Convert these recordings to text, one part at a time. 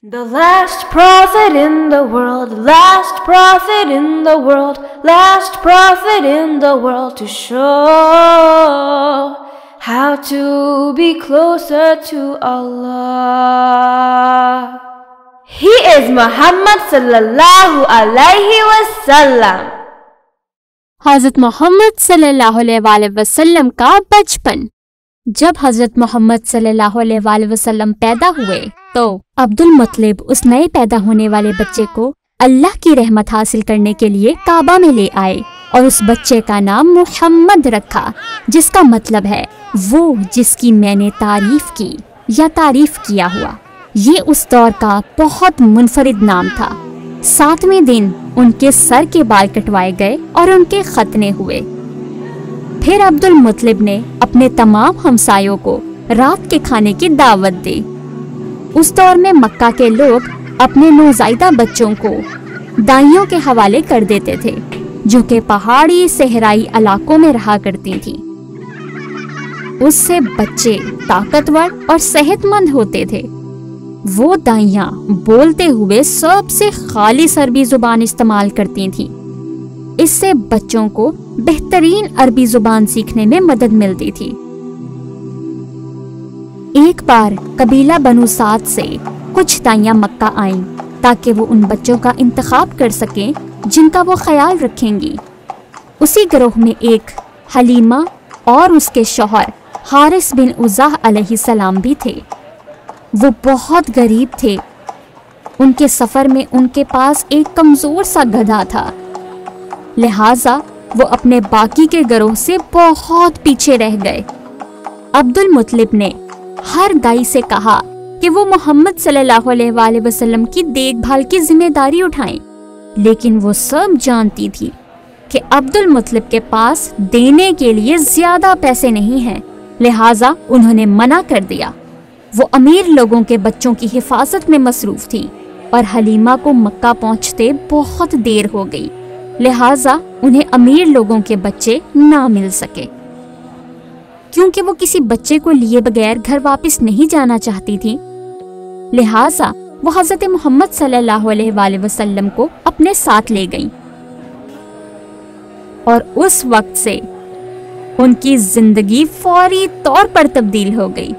The last prophet in the world, last prophet in the world, last prophet in the world to show how to be closer to Allah. He is Muhammad sallallahu alaihi wasallam. حضرت محمد صلی اللہ علیہ وسلم کا بچپن۔ جب حضرت محمد صلی اللہ علیہ وسلم پیدا ہوئے تو عبد المطلب اس نئے پیدا ہونے والے بچے کو اللہ کی رحمت حاصل کرنے کے لیے کعبہ میں لے آئے اور اس بچے کا نام محمد رکھا، جس کا مطلب ہے وہ جس کی میں نے تعریف کی یا تعریف کیا ہوا۔ یہ اس دور کا بہت منفرد نام تھا۔ 7ویں دن ان کے سر کے بال کٹوائے گئے اور ان کے ختنے ہوئے۔ پھر عبد المطلب نے اپنے تمام ہمسایوں کو رات کے کھانے کی دعوت دی۔ اس دور میں مکہ کے لوگ اپنے نوزائیدہ بچوں کو دائیوں کے حوالے کر دیتے تھے، جو کہ پہاڑی صحرائی علاقوں میں رہا کرتی تھیں۔ اس سے بچے طاقتور اور صحت مند ہوتے تھے۔ وہ دائیاں بولتے ہوئے سب سے خالص عربی زبان استعمال کرتی تھیں۔ اس سے بچوں کو بہترین عربی زبان سیکھنے میں مدد ملتی تھی۔ ایک بار قبیلہ بنو سعد سے کچھ دائیاں مکہ آئیں تاکہ وہ ان بچوں کا انتخاب کر سکیں جن کا وہ خیال رکھیں گی۔ اسی گروہ میں ایک حلیمہ اور اس کے شوہر حارث بن عزہ علیہ السلام بھی تھے۔ وہ بہت غریب تھے۔ ان کے سفر میں ان کے پاس ایک کمزور سا گدھا تھا، لہٰذا وہ اپنے باقی کے گروہ سے بہت پیچھے رہ گئے۔ عبد المطلب نے ہر دائی سے کہا کہ وہ محمد صلی اللہ علیہ وسلم کی دیکھ بھال کی ذمہ داری اٹھائیں، لیکن وہ سب جانتی تھی کہ عبد المطلب کے پاس دینے کے لیے زیادہ پیسے نہیں ہیں، لہٰذا انہوں نے منع کر دیا۔ وہ امیر لوگوں کے بچوں کی حفاظت میں مصروف تھی اور حلیمہ کو مکہ پہنچتے بہت دیر ہو گئی، لہٰذا انہیں امیر لوگوں کے بچے نہ مل سکے۔ کیونکہ وہ کسی بچے کو لیے بغیر گھر واپس نہیں جانا چاہتی تھی، لہٰذا وہ حضرت محمد صلی اللہ علیہ وسلم کو اپنے ساتھ لے گئیں، اور اس وقت سے ان کی زندگی فوری طور پر تبدیل ہو گئی۔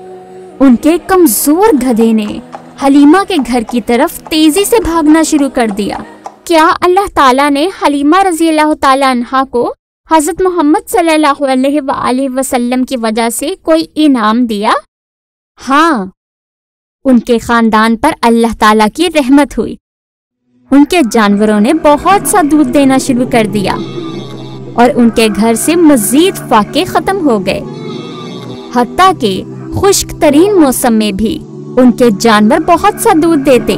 ان کے کمزور گدھے نے حلیمہ کے گھر کی طرف تیزی سے بھاگنا شروع کر دیا۔ کیا اللہ تعالیٰ نے حلیمہ رضی اللہ تعالیٰ عنہا کو حضرت محمد صلی اللہ علیہ وسلم کی وجہ سے کوئی انعام دیا؟ ہاں، ان کے خاندان پر اللہ تعالیٰ کی رحمت ہوئی۔ ان کے جانوروں نے بہت سا دودھ دینا شروع کر دیا اور ان کے گھر سے مزید فاقے ختم ہو گئے، حتیٰ کہ خشک ترین موسم میں بھی ان کے جانور بہت سا دودھ دیتے،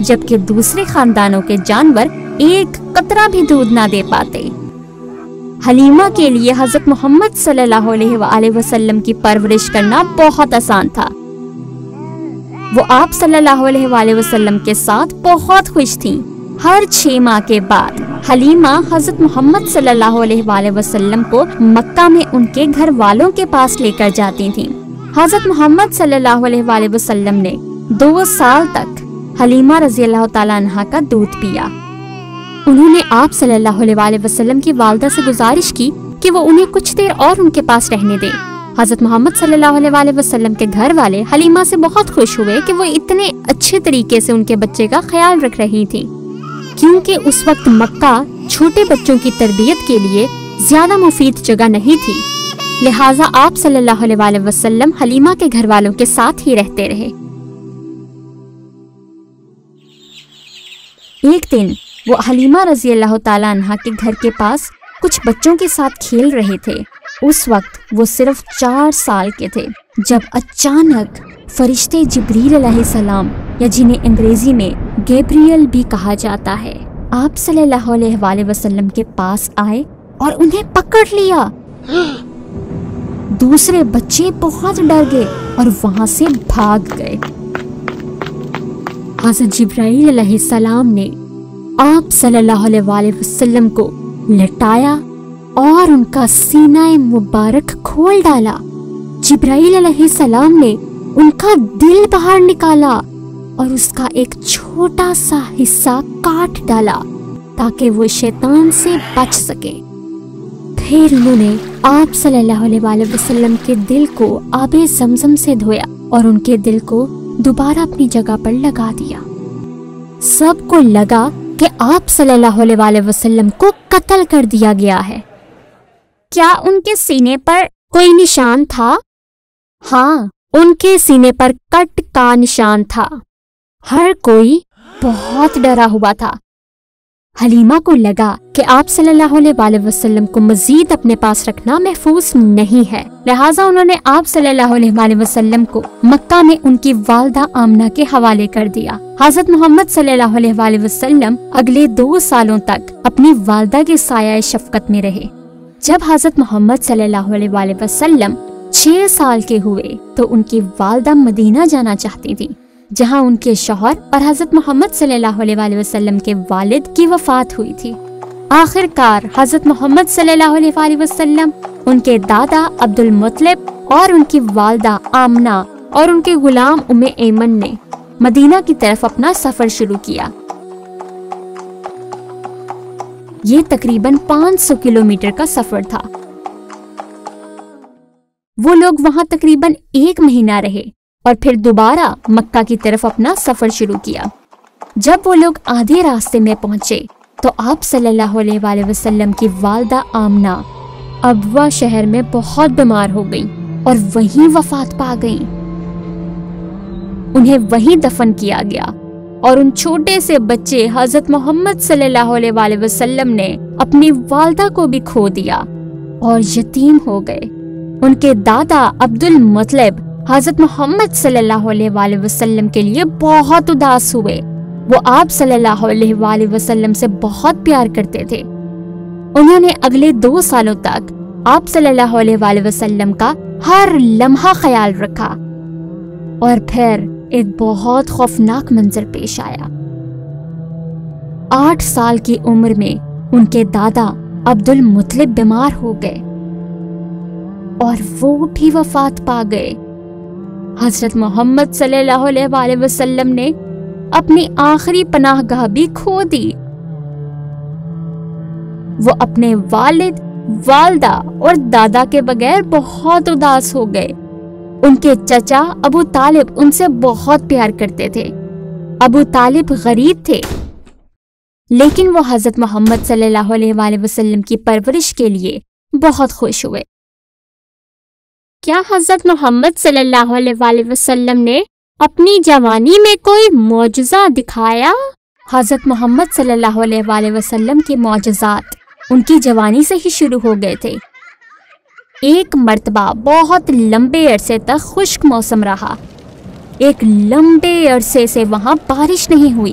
جبکہ دوسرے خاندانوں کے جانور ایک قطرہ بھی دودھ نہ دے پاتے۔ حلیمہ کے لیے حضرت محمد صلی اللہ علیہ وسلم کی پرورش کرنا بہت آسان تھا۔ وہ آپ صلی اللہ علیہ وسلم کے ساتھ بہت خوش تھیں۔ ہر 6 ماہ کے بعد حلیمہ حضرت محمد صلی اللہ علیہ وسلم کو مکہ میں ان کے گھر والوں کے پاس لے کر جاتی تھیں۔ حضرت محمد صلی اللہ علیہ وسلم نے 2 سال تک حلیمہ رضی اللہ تعالیٰ عنہا کا دودھ پیا۔ انہوں نے آپ صلی اللہ علیہ وسلم کی والدہ سے گزارش کی کہ وہ انہیں کچھ دیر اور ان کے پاس رہنے دیں۔ حضرت محمد صلی اللہ علیہ وسلم کے گھر والے حلیمہ سے بہت خوش ہوئے کہ وہ اتنے اچھے طریقے سے ان کے بچے کا خیال رکھ رہی تھیں، کیونکہ اس وقت مکہ چھوٹے بچوں کی تربیت کے لیے زیادہ مفید جگہ نہیں تھی، لہٰذا آپ صلی اللہ علیہ وسلم حلیمہ کے گھر والوں کے ساتھ ہی رہتے رہے۔ ایک دن وہ حلیمہ رضی اللہ تعالیٰ عنہا کے گھر کے پاس کچھ بچوں کے ساتھ کھیل رہے تھے۔ اس وقت وہ صرف 4 سال کے تھے جب اچانک فرشتے جبریل علیہ السلام، یا جنہیں انگریزی میں گیبریل بھی کہا جاتا ہے، آپ صلی اللہ علیہ وسلم کے پاس آئے اور انہیں پکڑ لیا۔ دوسرے بچے بہت ڈر گئے اور وہاں سے بھاگ گئے۔ حضرت جبرائیل علیہ السلام نے آپ صلی اللہ علیہ وسلم کو لٹایا اور ان کا سینہ مبارک کھول ڈالا۔ جبرائیل علیہ السلام نے ان کا دل باہر نکالا اور اس کا ایک چھوٹا سا حصہ کاٹ ڈالا تاکہ وہ شیطان سے بچ سکے۔ پھر انہوں نے آپ صلی اللہ علیہ وآلہ وسلم کے دل کو آب زمزم سے دھویا اور ان کے دل کو دوبارہ اپنی جگہ پر لگا دیا۔ سب کو لگا کہ آپ صلی اللہ علیہ وآلہ وسلم کو قتل کر دیا گیا ہے۔ کیا ان کے سینے پر کوئی نشان تھا؟ ہاں، ان کے سینے پر کٹ کا نشان تھا۔ ہر کوئی بہت ڈرا ہوا تھا۔ حلیمہ کو لگا کہ آپ صلی اللہ علیہ وآلہ وسلم کو مزید اپنے پاس رکھنا محفوظ نہیں ہے، لہٰذا انہوں نے آپ صلی اللہ علیہ وآلہ وسلم کو مکہ میں ان کی والدہ آمنہ کے حوالے کر دیا۔ حضرت محمد صلی اللہ علیہ وآلہ وسلم اگلے 2 سالوں تک اپنی والدہ کے سایہ شفقت میں رہے۔ جب حضرت محمد صلی اللہ علیہ وآلہ وسلم 6 سال کے ہوئے تو ان کی والدہ مدینہ جانا چاہتی تھی، جہاں ان کے شوہر اور حضرت محمد صلی اللہ علیہ وآلہ وسلم کے والد کی وفات ہوئی تھی۔ آخر کار حضرت محمد صلی اللہ علیہ وآلہ وسلم، ان کے دادا عبد المطلب اور ان کی والدہ آمنہ اور ان کے غلام ام ایمن نے مدینہ کی طرف اپنا سفر شروع کیا۔ یہ تقریباً 500 کلومیٹر کا سفر تھا۔ وہ لوگ وہاں تقریباً 1 مہینہ رہے اور پھر دوبارہ مکہ کی طرف اپنا سفر شروع کیا۔ جب وہ لوگ آدھے راستے میں پہنچے تو آپ صلی اللہ علیہ وآلہ وسلم کی والدہ آمنہ ابوا شہر میں بہت بیمار ہو گئیں اور وہیں وفات پا گئیں۔ انہیں وہیں دفن کیا گیا اور ان چھوٹے سے بچے حضرت محمد صلی اللہ علیہ وآلہ وسلم نے اپنی والدہ کو بھی کھو دیا اور یتیم ہو گئے۔ ان کے دادا عبد المطلب حضرت محمد صلی اللہ علیہ وآلہ وسلم کے لیے بہت اداس ہوئے۔ وہ آپ صلی اللہ علیہ وآلہ وسلم سے بہت پیار کرتے تھے۔ انہوں نے اگلے 2 سالوں تک آپ صلی اللہ علیہ وآلہ وسلم کا ہر لمحہ خیال رکھا، اور پھر ایک بہت خوفناک منظر پیش آیا۔ 8 سال کی عمر میں ان کے دادا عبد المطلب بیمار ہو گئے اور وہ بھی وفات پا گئے۔ حضرت محمد صلی اللہ علیہ وآلہ وسلم نے اپنی آخری پناہ گاہ بھی کھو دی۔ وہ اپنے والد، والدہ اور دادا کے بغیر بہت اداس ہو گئے۔ ان کے چچا ابو طالب ان سے بہت پیار کرتے تھے۔ ابو طالب غریب تھے، لیکن وہ حضرت محمد صلی اللہ علیہ وآلہ وسلم کی پرورش کے لیے بہت خوش ہوئے۔ کیا حضرت محمد صلی اللہ علیہ وآلہ وسلم نے اپنی جوانی میں کوئی معجزہ دکھایا؟ حضرت محمد صلی اللہ علیہ وآلہ وسلم کے معجزات ان کی جوانی سے ہی شروع ہو گئے تھے۔ ایک مرتبہ بہت لمبے عرصے تک خشک موسم رہا۔ ایک لمبے عرصے سے وہاں بارش نہیں ہوئی۔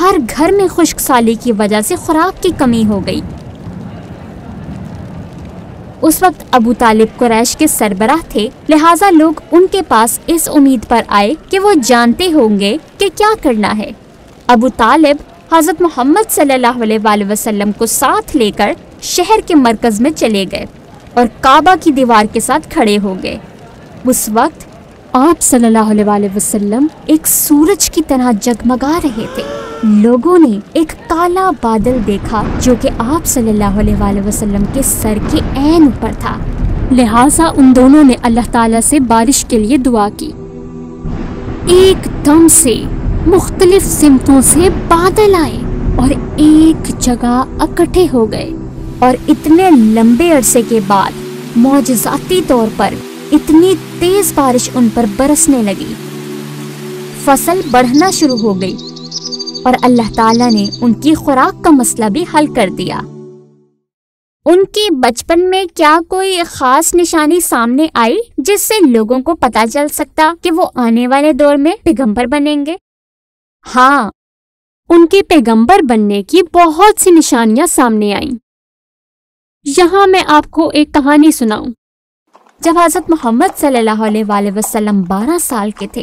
ہر گھر میں خشک سالی کی وجہ سے خوراک کی کمی ہو گئی۔ اس وقت ابو طالب قریش کے سربراہ تھے، لہٰذا لوگ ان کے پاس اس امید پر آئے کہ وہ جانتے ہوں گے کہ کیا کرنا ہے۔ ابو طالب حضرت محمد صلی اللہ علیہ وآلہ وسلم کو ساتھ لے کر شہر کے مرکز میں چلے گئے اور کعبہ کی دیوار کے ساتھ کھڑے ہو گئے۔ اس وقت آپ صلی اللہ علیہ وآلہ وسلم ایک سورج کی طرح جگمگا رہے تھے۔ لوگوں نے ایک کالا بادل دیکھا جو کہ آپ صلی اللہ علیہ وآلہ وسلم کے سر کے عین اوپر تھا، لہٰذا ان دونوں نے اللہ تعالیٰ سے بارش کے لیے دعا کی۔ ایک دم سے مختلف سمتوں سے بادل آئے اور ایک جگہ اکٹھے ہو گئے، اور اتنے لمبے عرصے کے بعد معجزاتی طور پر اتنی تیز بارش ان پر برسنے لگی۔ فصل بڑھنا شروع ہو گئی اور اللہ تعالیٰ نے ان کی خوراک کا مسئلہ بھی حل کر دیا۔ ان کی بچپن میں کیا کوئی خاص نشانی سامنے آئی جس سے لوگوں کو پتہ چل سکتا کہ وہ آنے والے دور میں پیغمبر بنیں گے؟ ہاں، ان کے پیغمبر بننے کی بہت سی نشانیاں سامنے آئیں۔ یہاں میں آپ کو ایک کہانی سناؤں۔ جب حضرت محمد صلی اللہ علیہ وآلہ وسلم 12 سال کے تھے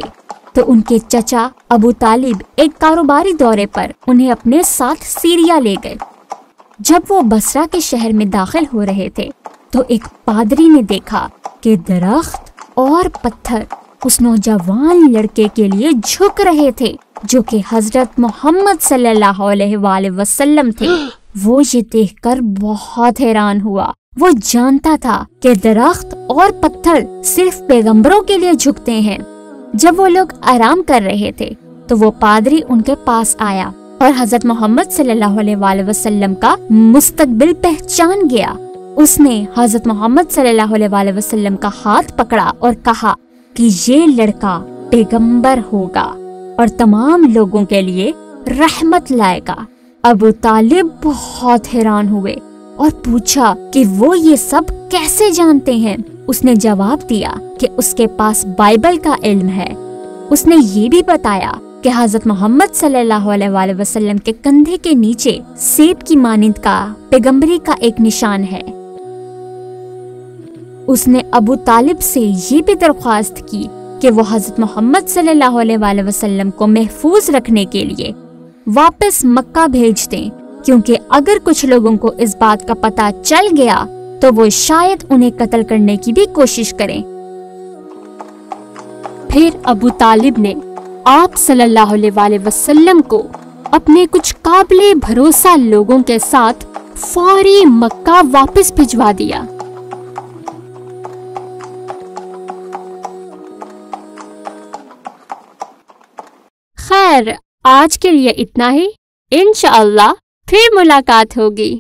تو ان کے چچا ابو طالب ایک کاروباری دورے پر انہیں اپنے ساتھ سیریا لے گئے۔ جب وہ بصرہ کے شہر میں داخل ہو رہے تھے تو ایک پادری نے دیکھا کہ درخت اور پتھر اس نوجوان لڑکے کے لیے جھک رہے تھے جو کہ حضرت محمد صلی اللہ علیہ وآلہ وسلم تھے۔ وہ یہ دیکھ کر بہت حیران ہوا۔ وہ جانتا تھا کہ درخت اور پتھر صرف پیغمبروں کے لیے جھکتے ہیں۔ جب وہ لوگ آرام کر رہے تھے تو وہ پادری ان کے پاس آیا اور حضرت محمد صلی اللہ علیہ وآلہ وسلم کا مستقبل پہچان گیا۔ اس نے حضرت محمد صلی اللہ علیہ وآلہ وسلم کا ہاتھ پکڑا اور کہا کہ یہ لڑکا پیغمبر ہوگا اور تمام لوگوں کے لیے رحمت لائے گا۔ ابو طالب بہت حیران ہوئے اور پوچھا کہ وہ یہ سب کیسے جانتے ہیں۔ اس نے جواب دیا کہ اس کے پاس بائبل کا علم ہے۔ اس نے یہ بھی بتایا کہ حضرت محمد صلی اللہ علیہ وآلہ وسلم کے کندھے کے نیچے سیب کی مانند کا پیغمبری کا ایک نشان ہے۔ اس نے ابو طالب سے یہ بھی درخواست کی کہ وہ حضرت محمد صلی اللہ علیہ وآلہ وسلم کو محفوظ رکھنے کے لیے واپس مکہ بھیج دیں، کیونکہ اگر کچھ لوگوں کو اس بات کا پتہ چل گیا تو وہ شاید انہیں قتل کرنے کی بھی کوشش کریں۔ پھر ابو طالب نے آپ صلی اللہ علیہ وآلہ وسلم کو اپنے کچھ قابل بھروسہ لوگوں کے ساتھ فوری مکہ واپس بھجوا دیا۔ خیر، آج کے لیے اتنا ہی۔ انشاءاللہ پھر ملاقات ہوگی۔